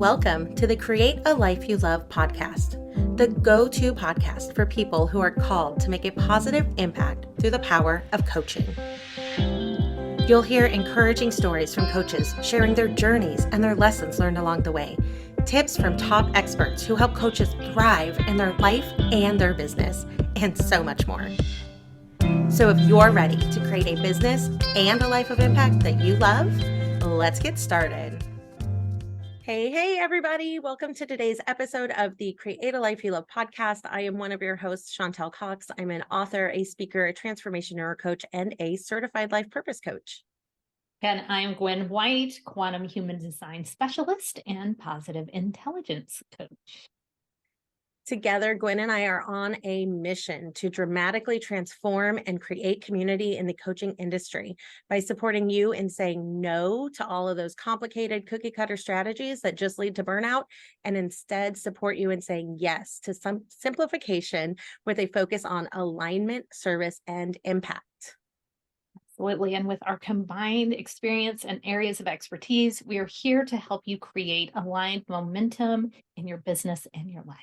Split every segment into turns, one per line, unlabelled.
Welcome to the Create a Life You Love podcast, the go-to podcast for people who are called to make a positive impact through the power of coaching. You'll hear encouraging stories from coaches sharing their journeys and their lessons learned along the way, tips from top experts who help coaches thrive in their life and their business, and so much more. So if you're ready to create a business and a life of impact that you love, let's get started. Hey, everybody. Welcome to today's episode of the Create a Life You Love podcast. I am one of your hosts, Chantel Cox. I'm an author, a speaker, a transformation neurocoach, and a certified life purpose coach.
And I'm Gwen White, quantum human design specialist and positive intelligence coach.
Together, Gwen and I are on a mission to dramatically transform and create community in the coaching industry by supporting you in saying no to all of those complicated cookie cutter strategies that just lead to burnout, and instead support you in saying yes to some simplification with a focus on alignment, service, and impact.
Absolutely. And with our combined experience and areas of expertise, we are here to help you create aligned momentum in your business and your life.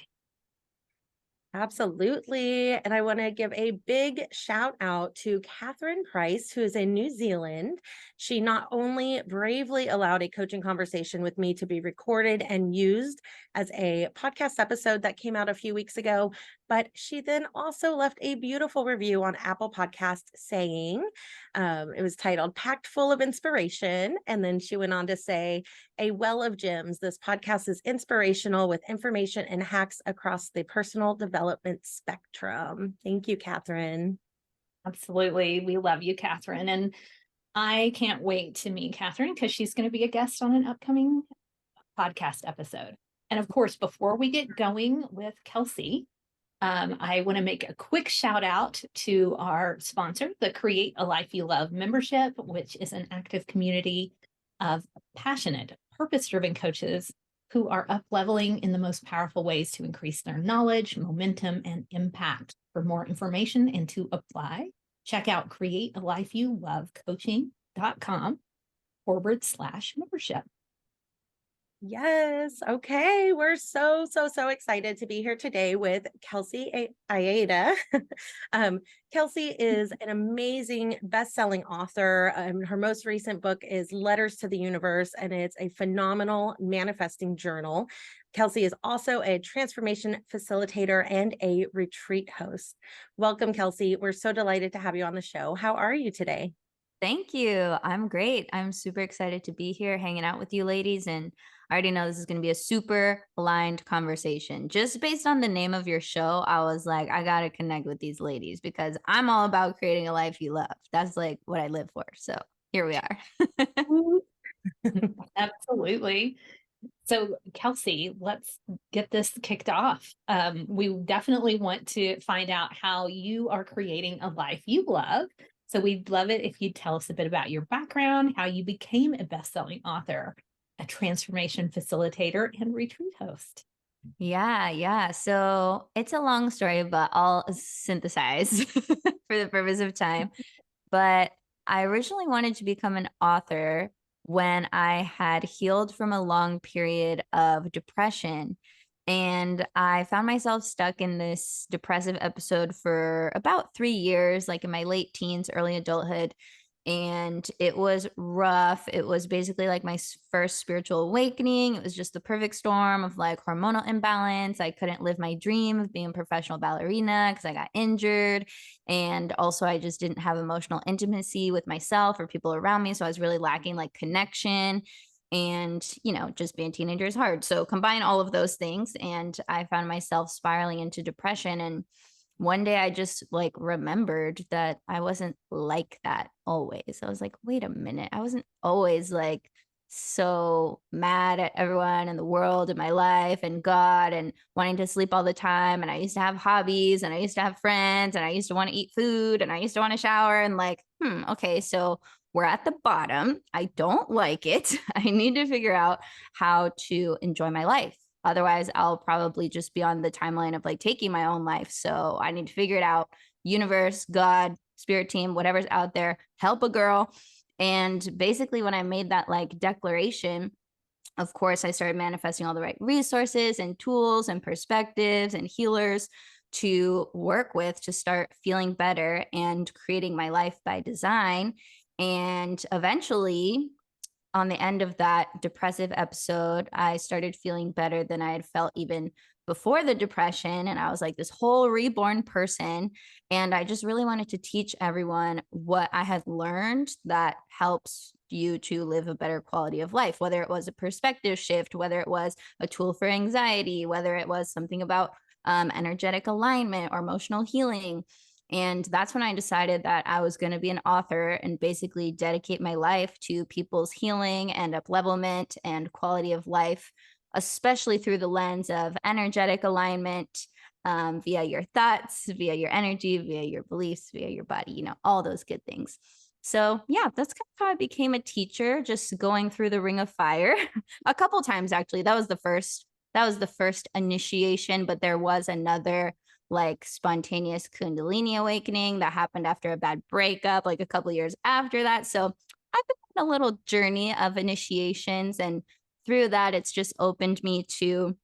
Absolutely. And I want to give a big shout out to Catherine Price, who is in New Zealand. She not only bravely allowed a coaching conversation with me to be recorded and used as a podcast episode that came out a few weeks ago, but she then also left a beautiful review on Apple Podcast saying, it was titled Packed Full of Inspiration. And then she went on to say, a well of gems. This podcast is inspirational with information and hacks across the personal development spectrum. Thank you, Catherine.
Absolutely. We love you, Catherine. And I can't wait to meet Catherine because she's going to be a guest on an upcoming podcast episode. And of course, before we get going with Kelsey, I want to make a quick shout out to our sponsor, the Create a Life You Love membership, which is an active community of passionate, purpose-driven coaches who are up-leveling in the most powerful ways to increase their knowledge, momentum, and impact. For more information and to apply, check out createalifeyoulovecoaching.com/membership.
Yes. Okay. We're so excited to be here today with Kelsey Aida. Kelsey is an amazing best-selling author. Her most recent book is Letters to the Universe, and it's a phenomenal manifesting journal. Kelsey is also a transformation facilitator and a retreat host. Welcome, Kelsey. We're so delighted to have you on the show. How are you today?
Thank you. I'm great. I'm super excited to be here hanging out with you ladies. And I already know this is going to be a super aligned conversation. Just based on the name of your show, I was like, I got to connect with these ladies because I'm all about creating a life you love. That's like what I live for. So here we are.
Absolutely. So Kelsey, let's get this kicked off. We definitely want to find out how you are creating a life you love. So we'd love it if you'd tell us a bit about your background, how you became a best-selling author, a transformation facilitator, and retreat host.
Yeah. So it's a long story, but I'll synthesize for the purpose of time. But I originally wanted to become an author when I had healed from a long period of depression. And I found myself stuck in this depressive episode for about 3 years, like in my late teens, early adulthood. And it was rough. It was basically like my first spiritual awakening. It was just the perfect storm of like hormonal imbalance. I couldn't live my dream of being a professional ballerina because I got injured. And also, I just didn't have emotional intimacy with myself or people around me. So I was really lacking like connection. And, just being a teenager is hard. So combine all of those things. And I found myself spiraling into depression. And one day I just like remembered that I wasn't like that always. I was like, wait a minute. I wasn't always like so mad at everyone in the world and my life and God and wanting to sleep all the time. And I used to have hobbies and I used to have friends and I used to want to eat food and I used to want to shower and like, okay, so we're at the bottom. I don't like it. I need to figure out how to enjoy my life. Otherwise, I'll probably just be on the timeline of like taking my own life. So I need to figure it out. Universe, God, spirit team, whatever's out there, help a girl. And basically, when I made that like declaration, of course, I started manifesting all the right resources and tools and perspectives and healers to work with to start feeling better and creating my life by design. And eventually, on the end of that depressive episode, I started feeling better than I had felt even before the depression. And I was like this whole reborn person. And I just really wanted to teach everyone what I had learned that helps you to live a better quality of life, whether it was a perspective shift, whether it was a tool for anxiety, whether it was something about energetic alignment or emotional healing. And that's when I decided that I was going to be an author and basically dedicate my life to people's healing and uplevelment and quality of life, especially through the lens of energetic alignment, via your thoughts, via your energy, via your beliefs, via your body, all those good things. So yeah, that's kind of how I became a teacher, just going through the ring of fire a couple times, actually. That was the first initiation, but there was another like spontaneous Kundalini awakening that happened after a bad breakup, like a couple years after that. So I've been on a little journey of initiations, and through that, it's just opened me to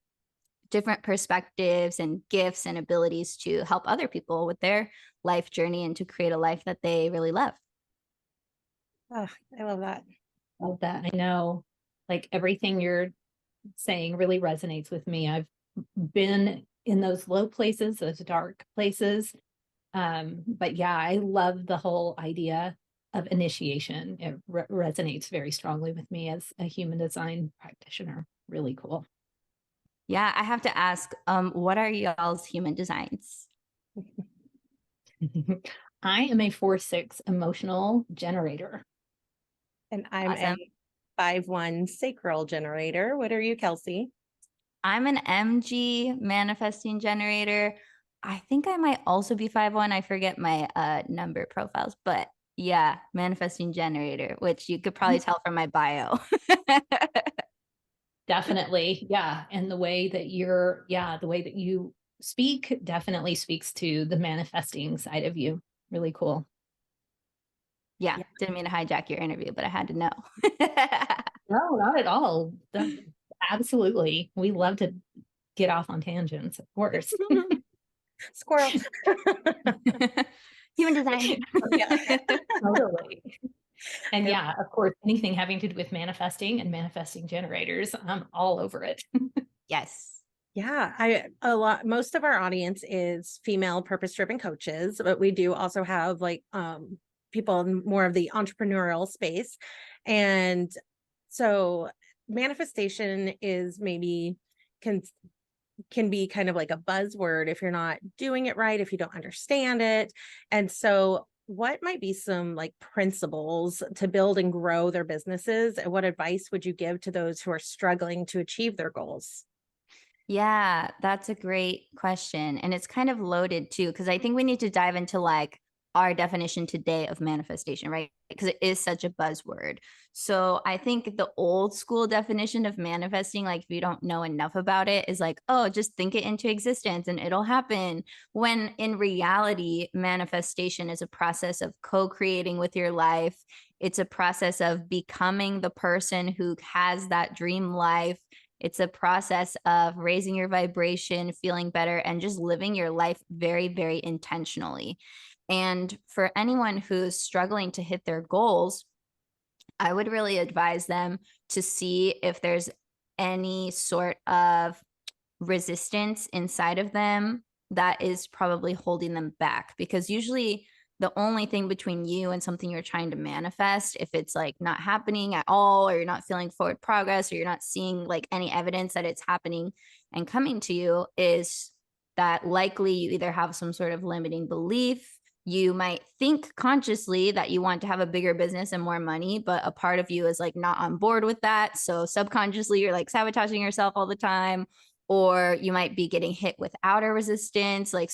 different perspectives and gifts and abilities to help other people with their life journey and to create a life that they really love.
Oh, I love that.
Love that. I know, like everything you're saying really resonates with me. I've been in those low places, those dark places. But yeah, I love the whole idea of initiation. It resonates very strongly with me as a human design practitioner. Really cool.
Yeah, I have to ask, what are y'all's human designs?
I am a 4/6 emotional generator.
And I'm
Awesome.
a 5/1 sacral generator. What are you, Kelsey?
I'm an MG manifesting generator. I think I might also be 5/1. I forget my number profiles, but yeah, manifesting generator, which you could probably tell from my bio.
Definitely. Yeah. And the way that the way that you speak definitely speaks to the manifesting side of you. Really cool.
Yeah, didn't mean to hijack your interview, but I had to know.
No, not at all. Absolutely. We love to get off on tangents, of course.
Squirrel.
Human design.
Yeah.
Totally. And yeah, of course, anything having to do with manifesting and manifesting generators, I'm all over it.
Yes.
Yeah, most of our audience is female purpose-driven coaches, but we do also have people in more of the entrepreneurial space. And so manifestation is maybe can be kind of like a buzzword if you're not doing it right, if you don't understand it. And so what might be some like principles to build and grow their businesses? And what advice would you give to those who are struggling to achieve their goals?
Yeah, that's a great question. And it's kind of loaded too, because I think we need to dive into like our definition today of manifestation, right? Because it is such a buzzword. So I think the old school definition of manifesting, like if you don't know enough about it, is like, oh, just think it into existence and it'll happen. When in reality, manifestation is a process of co-creating with your life. It's a process of becoming the person who has that dream life. It's a process of raising your vibration, feeling better, and just living your life very, very intentionally. And for anyone who's struggling to hit their goals, I would really advise them to see if there's any sort of resistance inside of them that is probably holding them back. Because usually the only thing between you and something you're trying to manifest, if it's like not happening at all, or you're not feeling forward progress, or you're not seeing like any evidence that it's happening and coming to you, is that likely you either have some sort of limiting belief. You might think consciously that you want to have a bigger business and more money, but a part of you is like not on board with that. So subconsciously, you're like sabotaging yourself all the time. Or you might be getting hit with outer resistance, like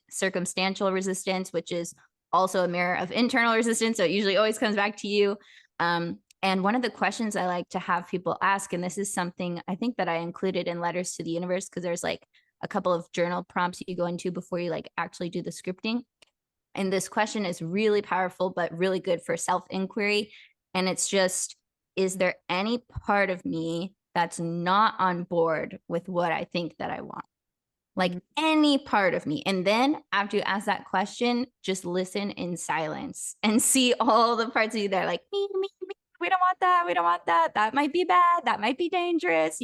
circumstantial resistance, which is also a mirror of internal resistance. So it usually always comes back to you. And one of the questions I like to have people ask, and this is something I think that I included in Letters to the Universe, because there's like a couple of journal prompts you go into before you like actually do the scripting. And this question is really powerful, but really good for self-inquiry. And it's just, is there any part of me that's not on board with what I think that I want. Like any part of me. And then after you ask that question, just listen in silence and see all the parts of you that are like, me, we don't want that. We don't want that. That might be bad. That might be dangerous,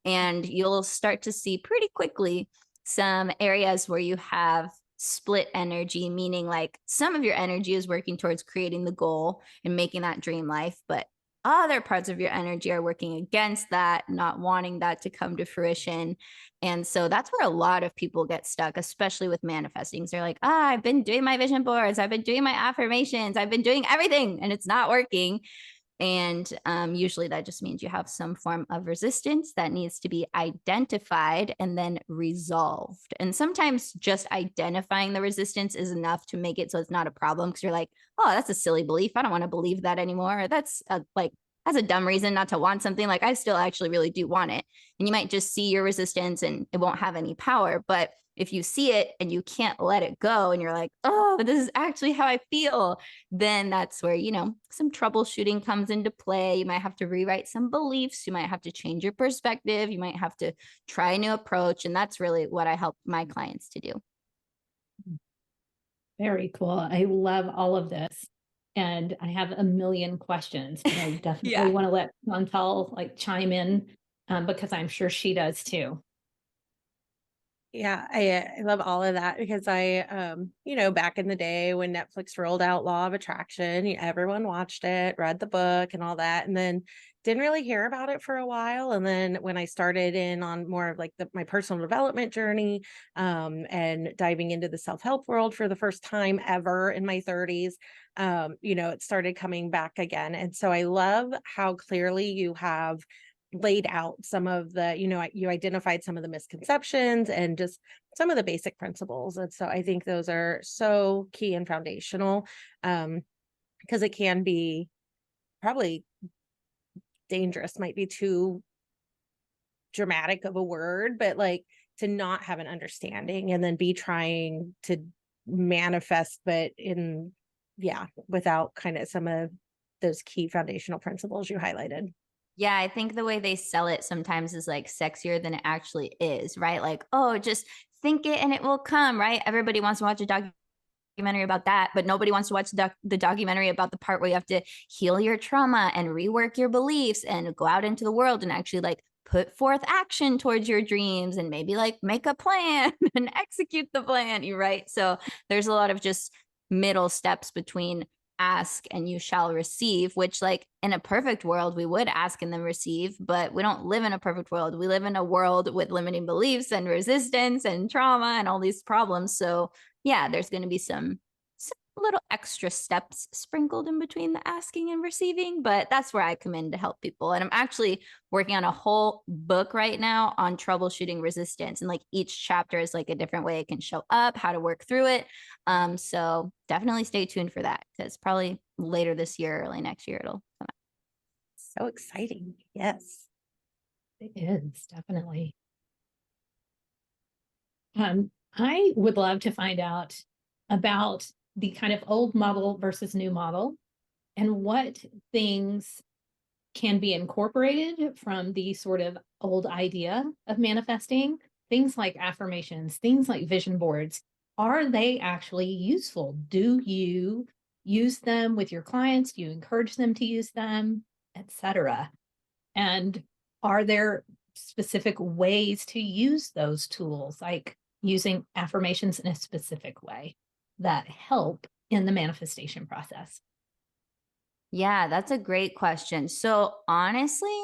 and you'll start to see pretty quickly some areas where you have split energy, meaning like some of your energy is working towards creating the goal and making that dream life, but other parts of your energy are working against that, not wanting that to come to fruition. And so that's where a lot of people get stuck, especially with manifesting. So they're like, I've been doing my vision boards, I've been doing my affirmations, I've been doing everything, and it's not working. And usually that just means you have some form of resistance that needs to be identified and then resolved. And sometimes just identifying the resistance is enough to make it so it's not a problem, because you're like, oh, that's a silly belief. I don't want to believe that anymore. Or that's a dumb reason not to want something. Like I still actually really do want it. And you might just see your resistance and it won't have any power. But if you see it and you can't let it go and you're like, oh, but this is actually how I feel, then that's where, some troubleshooting comes into play. You might have to rewrite some beliefs. You might have to change your perspective. You might have to try a new approach. And that's really what I help my clients to do.
Very cool. I love all of this. And I have a million questions, but I definitely want to let Chantal chime in because I'm sure she does too.
Yeah, I love all of that because back in the day when Netflix rolled out Law of Attraction, everyone watched it, read the book and all that, and then didn't really hear about it for a while. And then when I started in on more of like my personal development journey, and diving into the self-help world for the first time ever in my 30s, it started coming back again. And so I love how clearly you have laid out some of the, you identified some of the misconceptions and just some of the basic principles. And so I think those are so key and foundational, because it can be probably dangerous, might be too dramatic of a word, but like to not have an understanding and then be trying to manifest, but without kind of some of those key foundational principles you highlighted.
Yeah, I think the way they sell it sometimes is like sexier than it actually is, right? Like, oh, just think it and it will come, right? Everybody wants to watch a documentary about that, but nobody wants to watch the documentary about the part where you have to heal your trauma and rework your beliefs and go out into the world and actually like put forth action towards your dreams and maybe like make a plan and execute the plan, you right? So there's a lot of just middle steps between ask and you shall receive, which like in a perfect world we would ask and then receive, but we don't live in a perfect world. We live in a world with limiting beliefs and resistance and trauma and all these problems. So yeah, there's going to be some little extra steps sprinkled in between the asking and receiving, but that's where I come in to help people. And I'm actually working on a whole book right now on troubleshooting resistance, and like each chapter is like a different way it can show up, how to work through it. So definitely stay tuned for that, because probably later this year, early next year, it'll come out.
So exciting. Yes.
It is definitely. I would love to find out about the kind of old model versus new model and what things can be incorporated from the sort of old idea of manifesting. Things like affirmations, things like vision boards. Are they actually useful? Do you use them with your clients? Do you encourage them to use them, etc.? And are there specific ways to use those tools, like using affirmations in a specific way that help in the manifestation process?
Yeah, that's a great question. So honestly,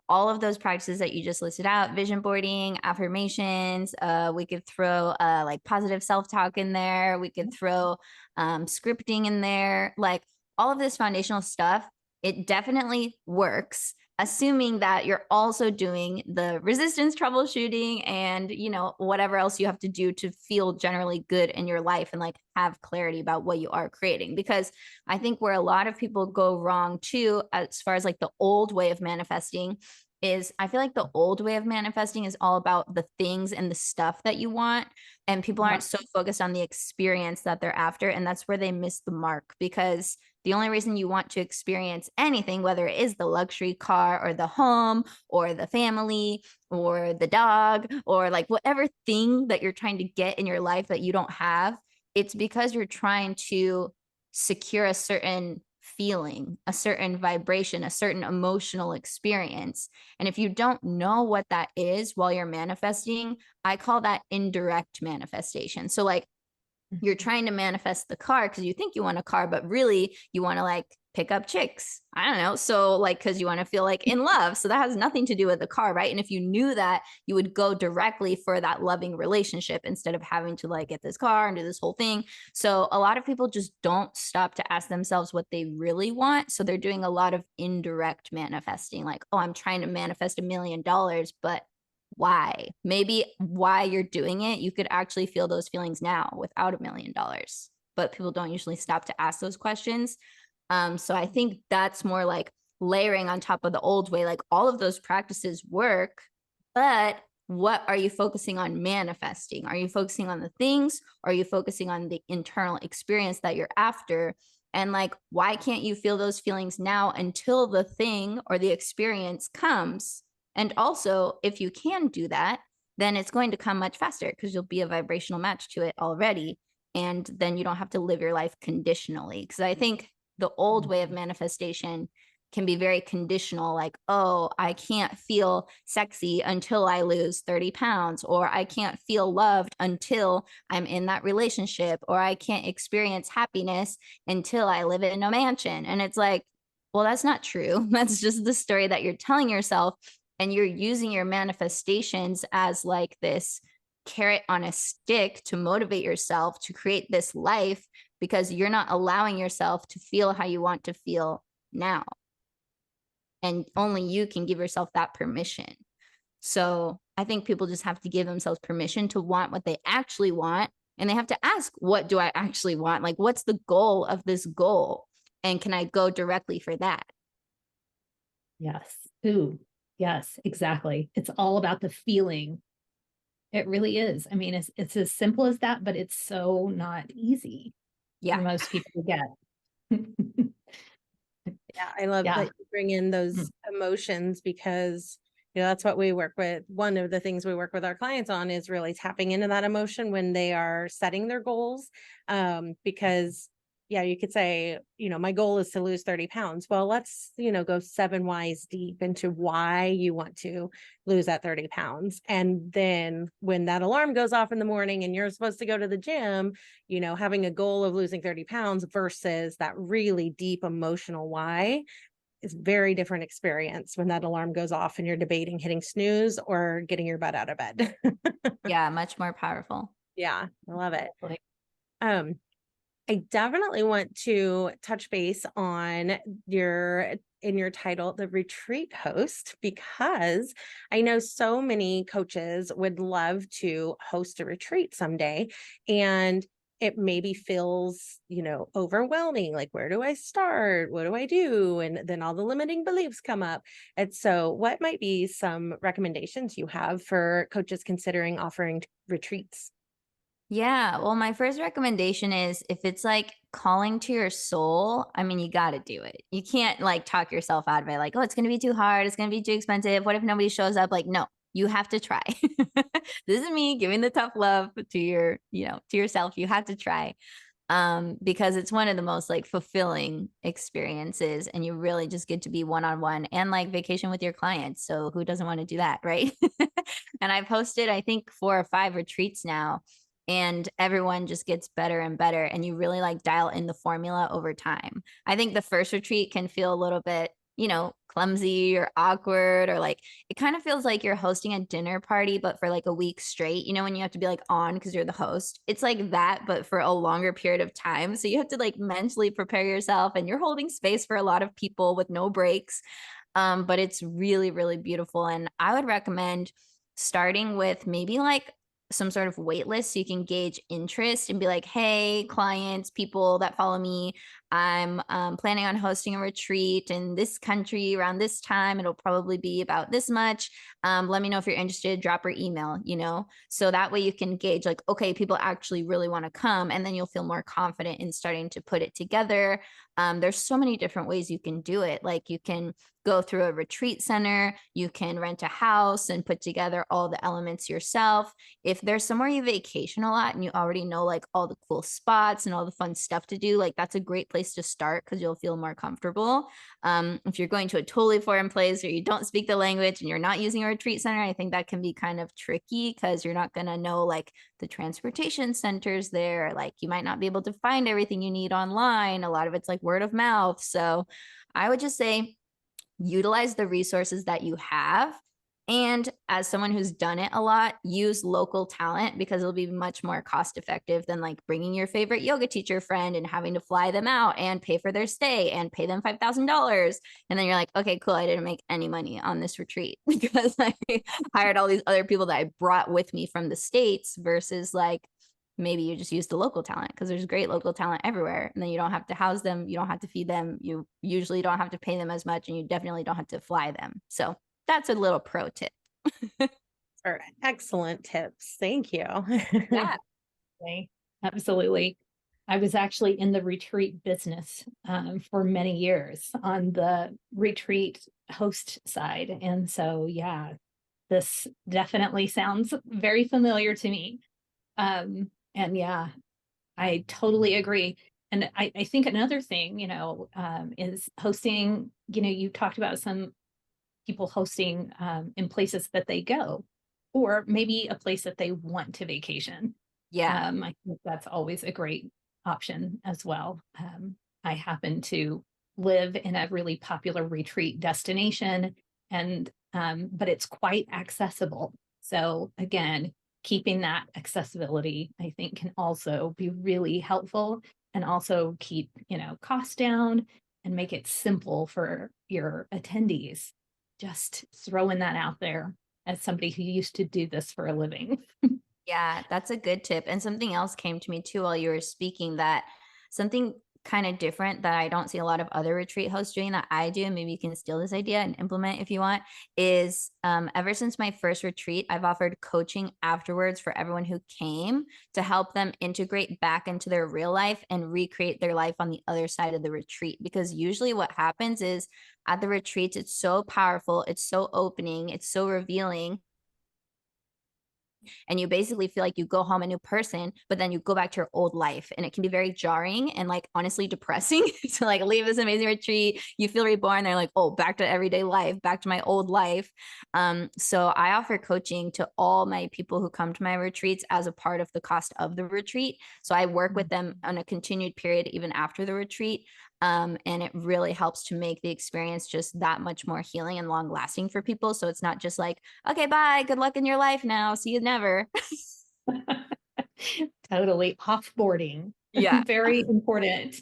all of those practices that you just listed out, vision boarding, affirmations, we could throw like positive self-talk in there. We could throw scripting in there, like all of this foundational stuff. It definitely works, assuming that you're also doing the resistance troubleshooting and, whatever else you have to do to feel generally good in your life and like have clarity about what you are creating. Because I think where a lot of people go wrong too, as far as like the old way of manifesting, is I feel like the old way of manifesting is all about the things and the stuff that you want. And people aren't so focused on the experience that they're after. And that's where they miss the mark, because The only reason you want to experience anything, whether it is the luxury car or the home or the family or the dog or like whatever thing that you're trying to get in your life that you don't have, it's because you're trying to secure a certain feeling, a certain vibration, a certain emotional experience. And if you don't know what that is while you're manifesting, I call that indirect manifestation. So like you're trying to manifest the car because you think you want a car, but really you want to like pick up chicks. I don't know. So like, because you want to feel like in love. So that has nothing to do with the car, right? And if you knew that, you would go directly for that loving relationship instead of having to like get this car and do this whole thing. So a lot of people just don't stop to ask themselves what they really want. So they're doing a lot of indirect manifesting, like, oh, I'm trying to manifest $1 million, but why? Maybe why you're doing it, you could actually feel those feelings now without $1 million. But people don't usually stop to ask those questions. So I think that's more like layering on top of the old way. Like all of those practices work, but what are you focusing on manifesting? Are you focusing on the things? Or are you focusing on the internal experience that you're after? And like, why can't you feel those feelings now until the thing or the experience comes? And also, if you can do that, then it's going to come much faster because you'll be a vibrational match to it already. And then you don't have to live your life conditionally. Because I think the old way of manifestation can be very conditional, like, oh, I can't feel sexy until I lose 30 pounds, or I can't feel loved until I'm in that relationship, or I can't experience happiness until I live in a mansion. And it's like, well, that's not true. That's just the story that you're telling yourself. And you're using your manifestations as like this carrot on a stick to motivate yourself to create this life because you're not allowing yourself to feel how you want to feel now. And only you can give yourself that permission. So I think people just have to give themselves permission to want what they actually want. And they have to ask, what do I actually want? Like, what's the goal of this goal? And can I go directly for that?
Yes. Ooh, yes, exactly. It's all about the feeling. It really is. I mean, it's as simple as that, but it's so not easy for most people to get.
Yeah, I love that you bring in those emotions because, that's what we work with. One of the things we work with our clients on is really tapping into that emotion when they are setting their goals. Because you could say, my goal is to lose 30 pounds. Well, let's, go 7 whys deep into why you want to lose that 30 pounds. And then when that alarm goes off in the morning and you're supposed to go to the gym, having a goal of losing 30 pounds versus that really deep emotional why is very different experience when that alarm goes off and you're debating hitting snooze or getting your butt out of bed.
Yeah, much more powerful.
Yeah, I love it. I definitely want to touch base on in your title, the retreat host, because I know so many coaches would love to host a retreat someday. And it maybe feels, overwhelming. Like, where do I start? What do I do? And then all the limiting beliefs come up. And so what might be some recommendations you have for coaches considering offering retreats?
Yeah. Well, my first recommendation is if it's like calling to your soul, I mean, you got to do it. You can't like talk yourself out of it. Like, oh, it's going to be too hard. It's going to be too expensive. What if nobody shows up? Like, no, you have to try. This is me giving the tough love to to yourself. You have to try. Because it's one of the most like fulfilling experiences and you really just get to be one-on-one and like vacation with your clients. So who doesn't want to do that? Right. And I've hosted, I think 4 or 5 retreats now. And everyone just gets better and better. And you really like dial in the formula over time. I think the first retreat can feel a little bit, clumsy or awkward, or like it kind of feels like you're hosting a dinner party, but for like a week straight, when you have to be like on because you're the host. It's like that, but for a longer period of time. So you have to like mentally prepare yourself and you're holding space for a lot of people with no breaks. But it's really, really beautiful. And I would recommend starting with maybe like some sort of wait list so you can gauge interest and be like, hey, clients, people that follow me, I'm planning on hosting a retreat in this country around this time. It'll probably be about this much. Let me know if you're interested, drop her email, so that way you can gauge like, okay, people actually really want to come. And then you'll feel more confident in starting to put it together. There's so many different ways you can do it. Like you can go through a retreat center, you can rent a house and put together all the elements yourself. If there's somewhere you vacation a lot and you already know like all the cool spots and all the fun stuff to do, like that's a great place to start because you'll feel more comfortable. If you're going to a totally foreign place or you don't speak the language and you're not using a retreat center, I think that can be kind of tricky because you're not going to know like the transportation centers there. Like you might not be able to find everything you need online. A lot of it's like word of mouth. So I would just say utilize the resources that you have. And as someone who's done it a lot, use local talent because it'll be much more cost effective than like bringing your favorite yoga teacher friend and having to fly them out and pay for their stay and pay them $5,000. And then you're like, okay, cool. I didn't make any money on this retreat because I hired all these other people that I brought with me from the States versus like, maybe you just use the local talent because there's great local talent everywhere. And then you don't have to house them. You don't have to feed them. You usually don't have to pay them as much and you definitely don't have to fly them. So that's a little pro tip.
Are excellent tips. Thank you.
Yeah, absolutely. I was actually in the retreat business for many years on the retreat host side. And so, yeah, this definitely sounds very familiar to me. And yeah, I totally agree. And I think another thing, is hosting, you talked about some people hosting in places that they go, or maybe a place that they want to vacation.
Yeah.
I think that's always a great option as well. I happen to live in a really popular retreat destination, and but it's quite accessible. So again, keeping that accessibility, I think, can also be really helpful and also keep, costs down and make it simple for your attendees. Just throwing that out there as somebody who used to do this for a living.
Yeah, that's a good tip. And something else came to me too while you were speaking, that something kind of different that I don't see a lot of other retreat hosts doing that I do, and maybe you can steal this idea and implement if you want, is ever since my first retreat, I've offered coaching afterwards for everyone who came to help them integrate back into their real life and recreate their life on the other side of the retreat. Because usually what happens is at the retreats, it's so powerful, it's so opening, it's so revealing, and you basically feel like you go home a new person, but then you go back to your old life, and it can be very jarring and like honestly depressing to like leave this amazing retreat, you feel reborn, they're like, oh, back to everyday life, back to my old life. So I offer coaching to all my people who come to my retreats as a part of the cost of the retreat. So I work with them on a continued period even after the retreat. And it really helps to make the experience just that much more healing and long lasting for people. So it's not just like, okay, bye, good luck in your life now, see you never.
Totally. Offboarding.
Yeah.
Very important.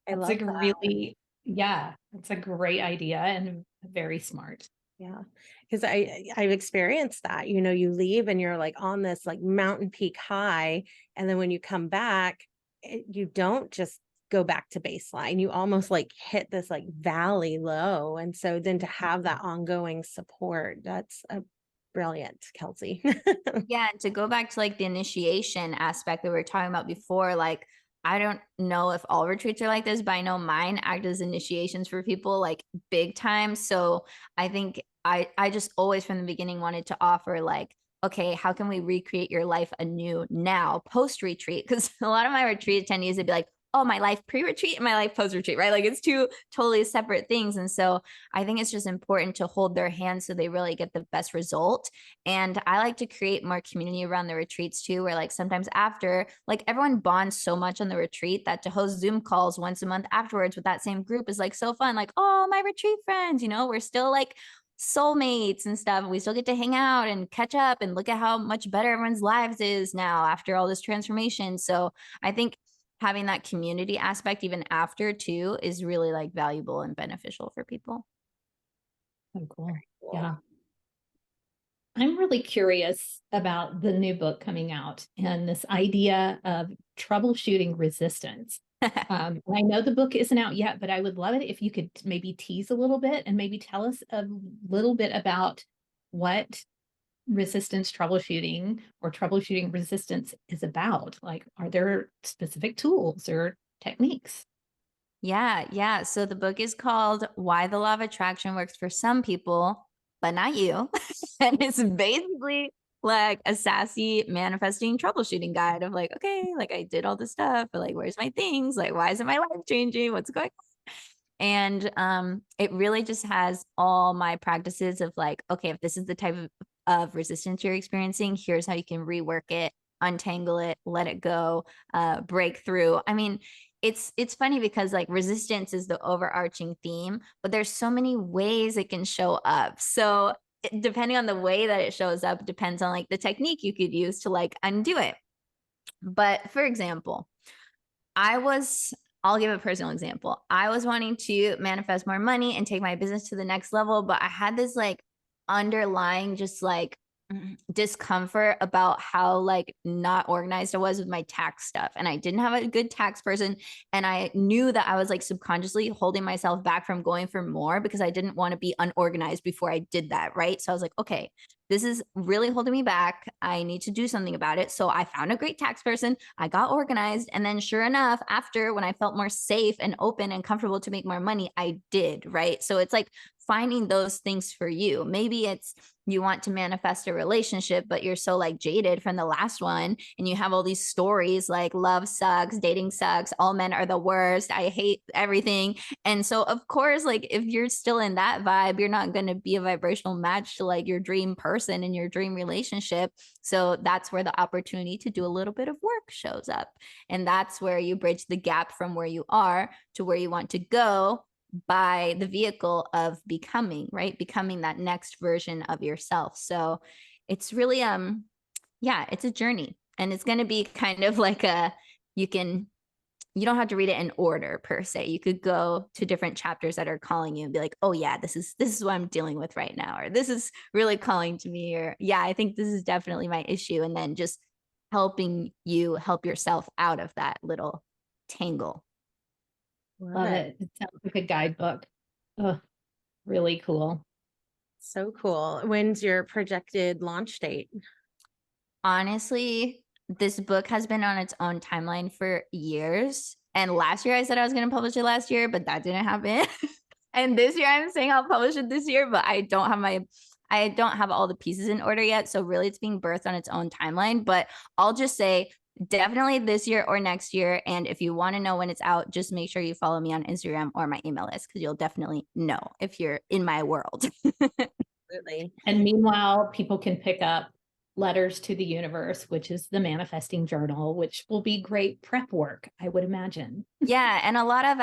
I
It's
love
like
that.
really, yeah, it's a great idea and very smart.
Yeah, because I've experienced that. You leave and you're like on this like mountain peak high, and then when you come back, you don't just go back to baseline. You almost like hit this like valley low, and so then to have that ongoing support, that's a brilliant, Kelsey.
Yeah, and to go back to like the initiation aspect that we were talking about before, like I don't know if all retreats are like this, but I know mine act as initiations for people like big time. So I think I just always from the beginning wanted to offer like, okay, how can we recreate your life anew now post retreat? Because a lot of my retreat attendees would be like, oh, my life pre-retreat and my life post-retreat, right? Like it's two totally separate things. And so I think it's just important to hold their hand so they really get the best result. And I like to create more community around the retreats too, where like sometimes after, like everyone bonds so much on the retreat that to host Zoom calls once a month afterwards with that same group is like so fun. Like, oh, my retreat friends, we're still like soulmates and stuff. And we still get to hang out and catch up and look at how much better everyone's lives is now after all this transformation. So I think having that community aspect even after too is really like valuable and beneficial for people.
Oh, cool. Yeah. I'm really curious about the new book coming out and this idea of troubleshooting resistance. I know the book isn't out yet, but I would love it if you could maybe tease a little bit and maybe tell us a little bit about what resistance troubleshooting or troubleshooting resistance is about. Like, are there specific tools or techniques?
Yeah. So the book is called Why the Law of Attraction Works for Some People, but Not You. And it's basically like a sassy manifesting troubleshooting guide of like, okay, like I did all this stuff, but like, where's my things? Like, why isn't my life changing? What's going on? And it really just has all my practices of like, okay, if this is the type of resistance you're experiencing, here's how you can rework it, untangle it, let it go, break through. I mean, it's funny because like resistance is the overarching theme, but there's so many ways it can show up. So depending on the way that it shows up, depends on like the technique you could use to like undo it. But for example, I'll give a personal example. I was wanting to manifest more money and take my business to the next level, but I had this like underlying just like discomfort about how like not organized I was with my tax stuff. And I didn't have a good tax person. And I knew that I was like subconsciously holding myself back from going for more because I didn't want to be unorganized before I did that. Right. So I was like, okay, this is really holding me back. I need to do something about it. So I found a great tax person. I got organized. And then sure enough, after when I felt more safe and open and comfortable to make more money, I did. Right. So it's like finding those things for you. Maybe it's you want to manifest a relationship, but you're so like jaded from the last one. And you have all these stories like love sucks, dating sucks, all men are the worst, I hate everything. And so, of course, like if you're still in that vibe, you're not going to be a vibrational match to like your dream person in your dream relationship. So that's where the opportunity to do a little bit of work shows up. And that's where you bridge the gap from where you are to where you want to go by the vehicle of becoming, right? Becoming that next version of yourself. So it's really, yeah, it's a journey, and it's going to be kind of like you don't have to read it in order per se. You could go to different chapters that are calling you and be like, oh yeah, this is what I'm dealing with right now. Or this is really calling to me. Or yeah, I think this is definitely my issue. And then just helping you help yourself out of that little tangle.
Love it. It sounds like a guidebook. Oh, really cool.
So cool. When's your projected launch date?
Honestly, this book has been on its own timeline for years. And last year I said I was going to publish it last year, but that didn't happen. And this year I'm saying I'll publish it this year, but I don't have all the pieces in order yet. So really it's being birthed on its own timeline. But I'll just say definitely this year or next year. And if you want to know when it's out, just make sure you follow me on Instagram or my email list, because you'll definitely know if you're in my world.
Absolutely.
And meanwhile, people can pick up Letters to the Universe, which is the manifesting journal, which will be great prep work, I would imagine.
Yeah. And a lot of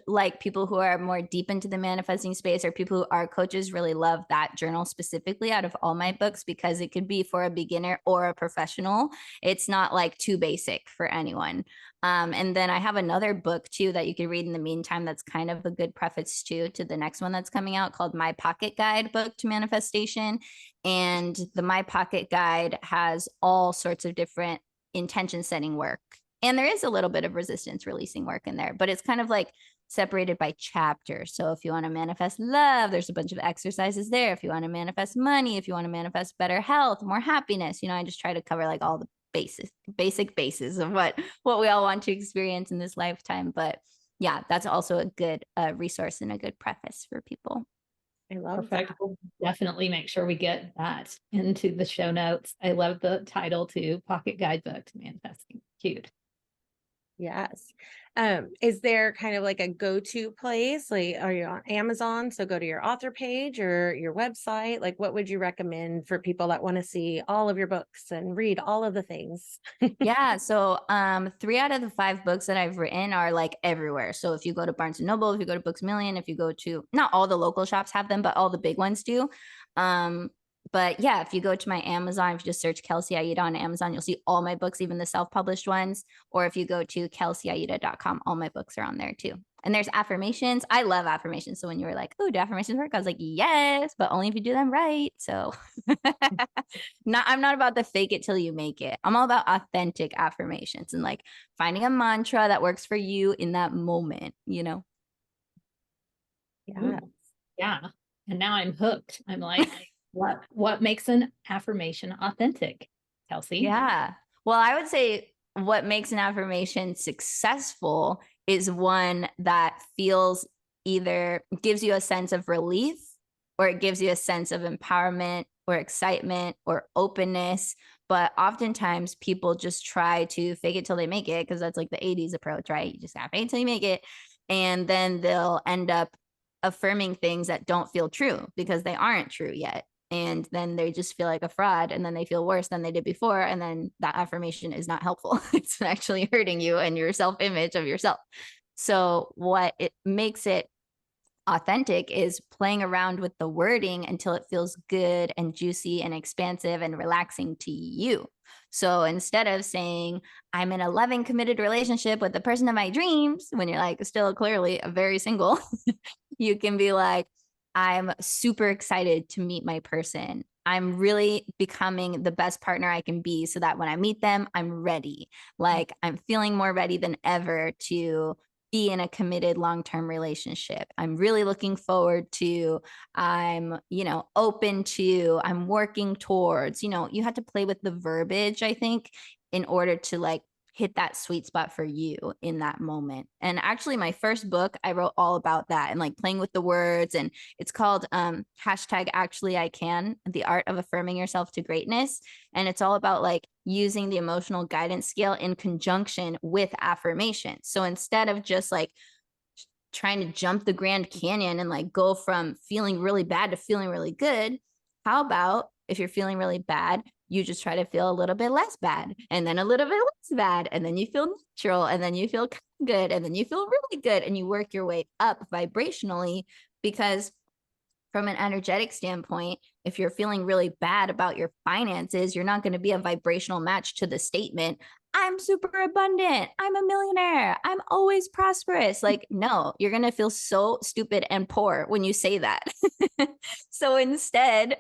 like people who are more deep into the manifesting space or people who are coaches really love that journal specifically out of all my books, because it could be for a beginner or a professional. It's not like too basic for anyone. And then I have another book too that you could read in the meantime that's kind of a good preface to the next one that's coming out, called My Pocket Guide Book to Manifestation. And the My Pocket Guide has all sorts of different intention setting work. And there is a little bit of resistance releasing work in there, but it's kind of like separated by chapters. So if you want to manifest love, there's a bunch of exercises there. If you want to manifest money, if you want to manifest better health, more happiness, I just try to cover like all the basic bases of what we all want to experience in this lifetime. But yeah, that's also a good resource and a good preface for people.
I love
Perfect.
that.
We'll definitely make sure we get that into the show notes. I love the title too, Pocket Guidebook to Manifesting. Cute.
Yes. Is there kind of like a go-to place? Like, are you on Amazon? So go to your author page or your website. Like, what would you recommend for people that want to see all of your books and read all of the things?
Yeah. So 3 out of the 5 books that I've written are like everywhere. So if you go to Barnes and Noble, if you go to Books a Million, if you go to, not all the local shops have them, but all the big ones do. But yeah, if you go to my Amazon, if you just search Kelsey Aida on Amazon, you'll see all my books, even the self-published ones. Or if you go to kelseyaida.com, all my books are on there too. And there's affirmations. I love affirmations. So when you were like, oh, do affirmations work? I was like, yes, but only if you do them right. So I'm not about the fake it till you make it. I'm all about authentic affirmations and like finding a mantra that works for you in that moment, you know?
Yeah.
Yeah. And now I'm hooked. I'm like, what makes an affirmation authentic, Kelsey?
Yeah. Well, I would say what makes an affirmation successful is one that feels either gives you a sense of relief or it gives you a sense of empowerment or excitement or openness. But oftentimes people just try to fake it till they make it because that's like the 80s approach, right? You just gotta fake it till you make it. And then they'll end up affirming things that don't feel true because they aren't true yet. And then they just feel like a fraud and then they feel worse than they did before. And then that affirmation is not helpful. It's actually hurting you and your self-image of yourself. So what it makes it authentic is playing around with the wording until it feels good and juicy and expansive and relaxing to you. So instead of saying, I'm in a loving, committed relationship with the person of my dreams, when you're like still clearly a very single, you can be like, I'm super excited to meet my person. I'm really becoming the best partner I can be so that when I meet them, I'm ready. Like I'm feeling more ready than ever to be in a committed long-term relationship. I'm really looking forward to, I'm, open to, I'm working towards, you have to play with the verbiage, I think, in order to like hit that sweet spot for you in that moment. And actually my first book, I wrote all about that and like playing with the words, and it's called #ActuallyICan, the art of affirming yourself to greatness. And it's all about like using the emotional guidance scale in conjunction with affirmation. So instead of just like trying to jump the Grand Canyon and like go from feeling really bad to feeling really good, how about if you're feeling really bad, you just try to feel a little bit less bad and then a little bit less bad. And then you feel natural and then you feel good and then you feel really good and you work your way up vibrationally. Because from an energetic standpoint, if you're feeling really bad about your finances, you're not going to be a vibrational match to the statement, I'm super abundant, I'm a millionaire, I'm always prosperous. Like, no, you're going to feel so stupid and poor when you say that. So instead,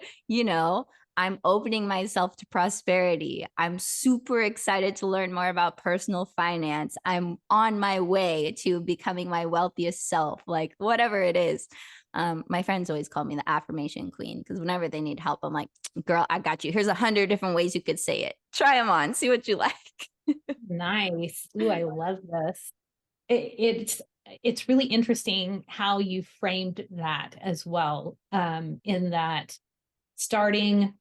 I'm opening myself to prosperity. I'm super excited to learn more about personal finance. I'm on my way to becoming my wealthiest self, like whatever it is. My friends always call me the affirmation queen because whenever they need help, I'm like, girl, I got you. Here's 100 different ways you could say it. Try them on, see what you like.
Nice. Ooh, I love this. It's really interesting how you framed that as well. In that starting,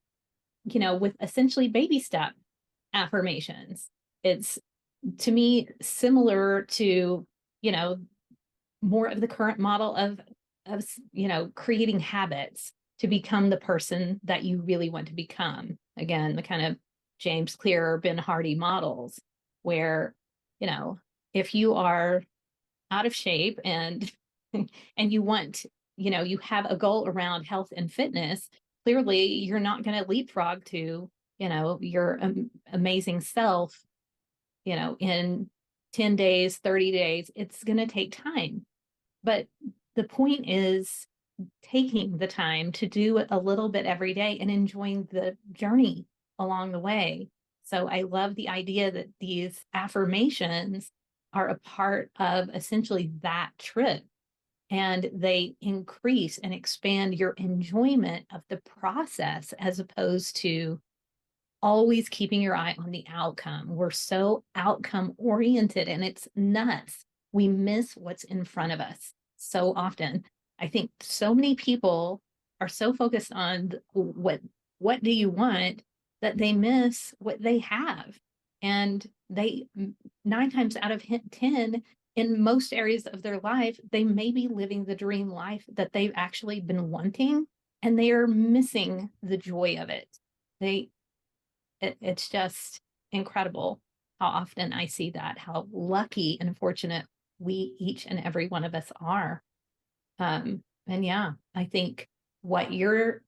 with essentially baby step affirmations. It's to me similar to, more of the current model of creating habits to become the person that you really want to become. Again, the kind of James Clear, Ben Hardy models where, if you are out of shape and and you want, you have a goal around health and fitness, clearly you're not going to leapfrog to, your amazing self, in 10 days, 30 days. It's going to take time. But the point is taking the time to do it a little bit every day and enjoying the journey along the way. So I love the idea that these affirmations are a part of essentially that trip, and they increase and expand your enjoyment of the process as opposed to always keeping your eye on the outcome. We're so outcome oriented and it's nuts. We miss what's in front of us so often. I think so many people are so focused on what do you want that they miss what they have. And they 9 times out of 10 in most areas of their life, they may be living the dream life that they've actually been wanting, and they are missing the joy of it. It's just incredible how often I see that, how lucky and fortunate we each and every one of us are. And yeah, I think what you're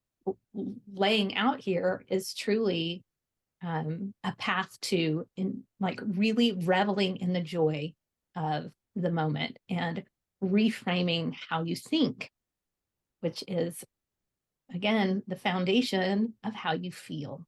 laying out here is truly a path to like really reveling in the joy of the moment and reframing how you think, which is, again, the foundation of how you feel.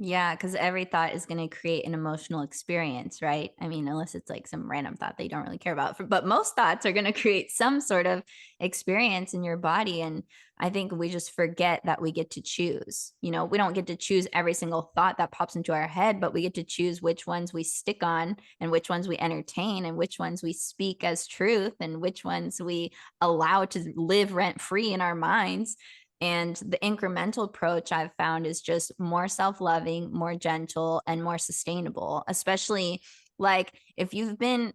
Yeah, because every thought is going to create an emotional experience, right? I mean, unless it's like some random thought they don't really care about. But most thoughts are going to create some sort of experience in your body. And I think we just forget that we get to choose. You know, we don't get to choose every single thought that pops into our head, but we get to choose which ones we stick on and which ones we entertain and which ones we speak as truth and which ones we allow to live rent free in our minds. And the incremental approach I've found is just more self-loving, more gentle, and more sustainable, especially like if you've been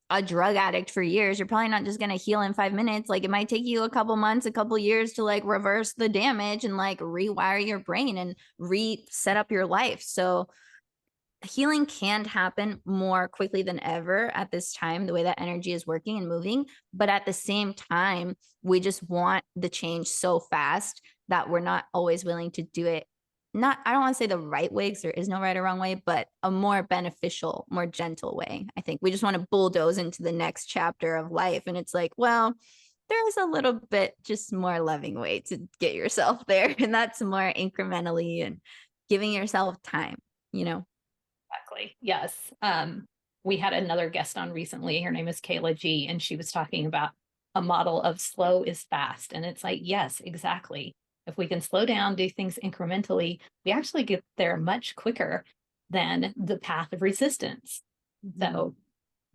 a drug addict for years, you're probably not just going to heal in 5 minutes. Like it might take you a couple months, a couple years to like reverse the damage and like rewire your brain and reset up your life. So healing can happen more quickly than ever at this time, the way that energy is working and moving. But at the same time, we just want the change so fast that we're not always willing to do it. Not, I don't want to say the right way because there is no right or wrong way, but a more beneficial, more gentle way. I think we just want to bulldoze into the next chapter of life. And it's like, well, there's a little bit just more loving way to get yourself there. And that's more incrementally and giving yourself time, you know?
Exactly. Yes. We had another guest on recently. Her name is Kayla G, and she was talking about a model of slow is fast. And it's like, yes, exactly. If we can slow down, do things incrementally, we actually get there much quicker than the path of resistance. So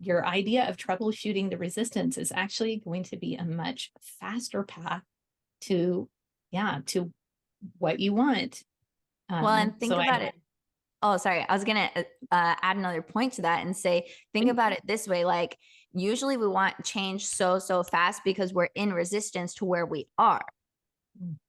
your idea of troubleshooting the resistance is actually going to be a much faster path to, yeah, to what you want.
Well, and think
So
about
I,
it. Oh, sorry. I was going to add another point to that and say, think about it this way. Like, usually we want change so fast because we're in resistance to where we are.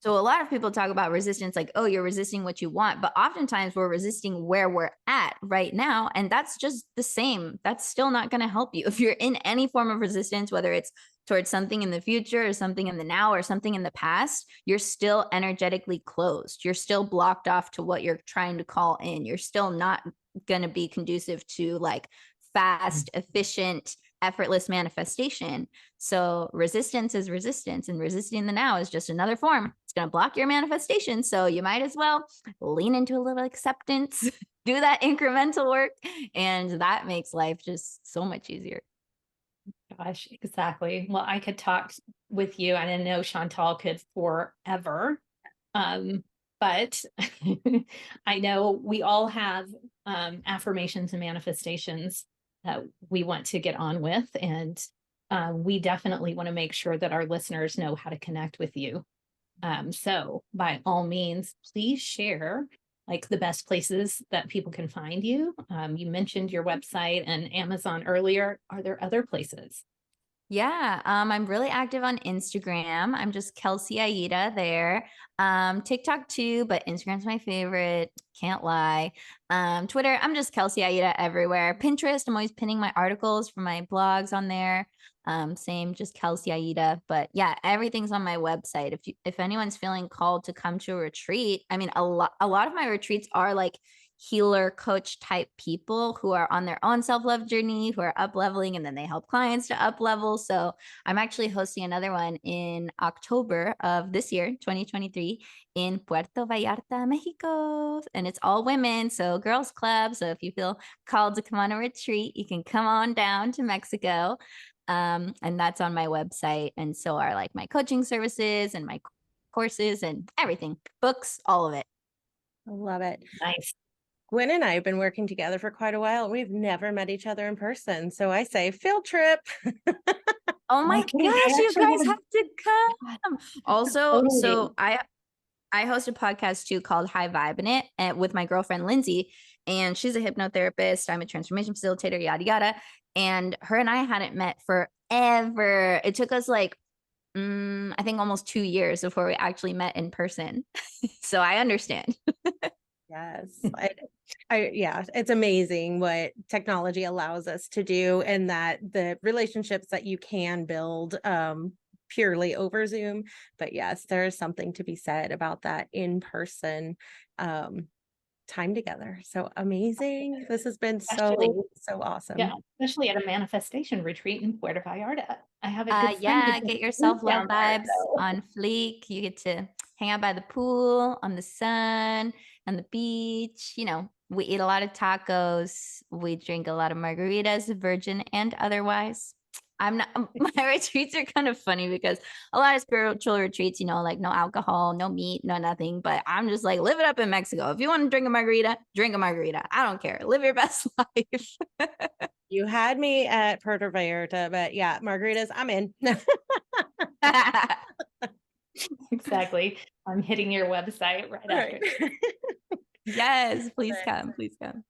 So a lot of people talk about resistance like, oh, you're resisting what you want. But oftentimes we're resisting where we're at right now. And that's just the same. That's still not going to help you. If you're in any form of resistance, whether it's towards something in the future or something in the now or something in the past, you're still energetically closed. You're still blocked off to what you're trying to call in. You're still not going to be conducive to like fast, efficient, effortless manifestation. So resistance is resistance, and resisting the now is just another form. It's going to block your manifestation. So you might as well lean into a little acceptance, do that incremental work, and that makes life just so much easier.
gosh, exactly. Well, I could talk with you, and I know Chantal could forever. But I know we all have affirmations and manifestations that we want to get on with. And we definitely want to make sure that our listeners know how to connect with you. So by all means, please share like the best places that people can find you. You mentioned your website and Amazon earlier. Are there other places?
Yeah, I'm really active on Instagram. I'm just Kelsey Aida there. TikTok too, but Instagram's my favorite. Can't lie. Twitter, I'm just Kelsey Aida everywhere. Pinterest, I'm always pinning my articles for my blogs on there. Same, just Kelsey Aida. But yeah, everything's on my website. If anyone's feeling called to come to a retreat, I mean, a lot of my retreats are like healer coach type people who are on their own self-love journey, who are up leveling, and then they help clients to up level. So I'm actually hosting another one in October of this year, 2023, in Puerto Vallarta, Mexico. And it's all women, so girls club. So if you feel called to come on a retreat, you can come on down to Mexico. And that's on my website. And so are like my coaching services and my courses and everything, books, all of it.
I love it.
Nice.
Gwen and I have been working together for quite a while. We've never met each other in person. So I say field trip.
Oh my
Okay,
gosh, you
actually
guys
have-
have to come. Also,
Totally.
so I host a podcast too called High Vibe in It and with my girlfriend Lindsay, and she's a hypnotherapist. I'm a transformation facilitator, yada yada. And her and I hadn't met forever. It took us like I think almost 2 years before we actually met in person. So I understand.
Yes. Yeah, it's amazing what technology allows us to do, and that the relationships that you can build purely over Zoom. But yes, there is something to be said about that in person time together. So amazing. This has been
Especially,
so awesome.
yeah, especially at a manifestation retreat in Puerto Vallarta. I have a good friend
Yeah,
who
get
just
yourself
moved
love
down there,
vibes
so
on fleek. You get to hang out by the pool, on the sun, on the beach. You know, we eat a lot of tacos. We drink a lot of margaritas, virgin and otherwise. I'm not, my retreats are kind of funny because a lot of spiritual retreats, you know, like no alcohol, no meat, no nothing. But I'm just like, live it up in Mexico. If you want to drink a margarita, drink a margarita. I don't care. Live your best life.
You had me at Puerto Vallarta, but yeah, margaritas, I'm in.
exactly. I'm hitting your website right after.
Right.
Yes, please come. Please come.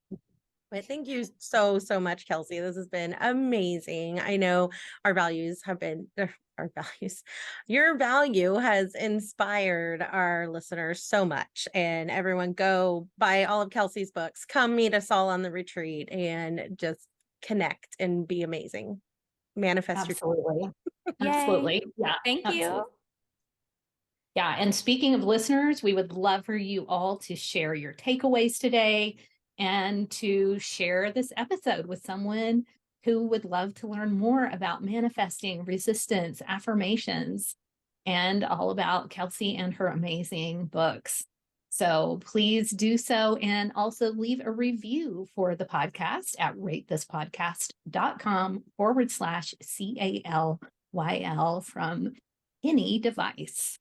But thank you so much, Kelsey. This has been amazing. I know our values have been our values. Your value has inspired our listeners so much. And everyone go buy all of Kelsey's books. Come meet us all on the retreat and just connect and be amazing. Manifest your
Absolutely.
Yay.
Absolutely. Yeah.
Thank you.
Absolutely. Yeah. And speaking of listeners, we would love for you all to share your takeaways today and to share this episode with someone who would love to learn more about manifesting, resistance, affirmations, and all about Kelsey and her amazing books. So please do so, and also leave a review for the podcast at ratethispodcast.com/CALYL from any device.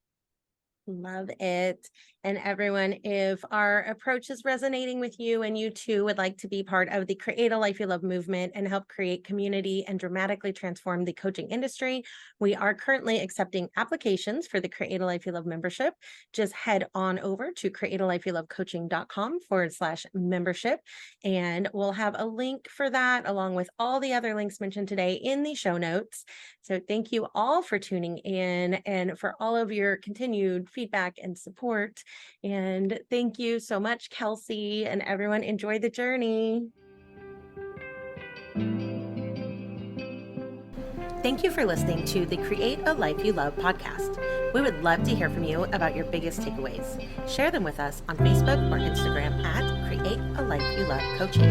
Love it. And everyone, if our approach is resonating with you and you too would like to be part of the Create a Life You Love movement and help create community and dramatically transform the coaching industry, we are currently accepting applications for the Create a Life You Love membership. Just head on over to createalifeyoulovecoaching.com/membership. And we'll have a link for that along with all the other links mentioned today in the show notes. So thank you all for tuning in and for all of your continued feedback and support. And thank you so much, Kelsey, and everyone. Enjoy the journey. Thank you for listening to the Create a Life You Love podcast. We would love to hear from you about your biggest takeaways. Share them with us on Facebook or Instagram at Create a Life You Love Coaching.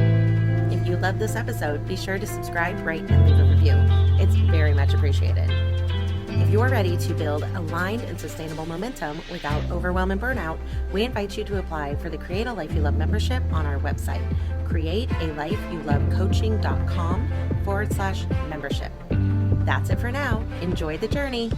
If you love this episode, be sure to subscribe, rate, and leave a review. It's very much appreciated. If you're ready to build aligned and sustainable momentum without overwhelm and burnout, we invite you to apply for the Create a Life You Love membership on our website, createalifeyoulovecoaching.com/membership. That's it for now. Enjoy the journey.